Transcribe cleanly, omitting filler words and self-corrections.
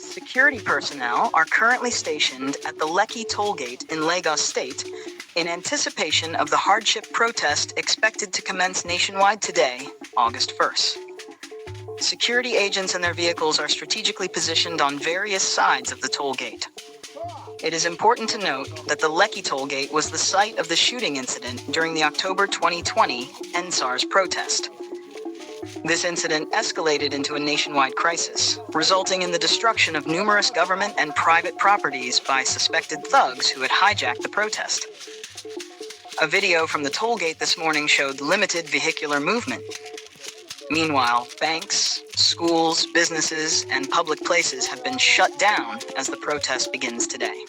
Security personnel are currently stationed at the Lekki Tollgate in Lagos State in anticipation of the hardship protest expected to commence nationwide today, August 1st. Security agents and their vehicles are strategically positioned on various sides of the toll gate. It is important to note that the Lekki Tollgate was the site of the shooting incident during the October 2020 NSARS protest. This incident escalated into a nationwide crisis, resulting in the destruction of numerous government and private properties by suspected thugs who had hijacked the protest. A video from the toll gate this morning showed limited vehicular movement. Meanwhile, banks, schools, businesses, and public places have been shut down as the protest begins today.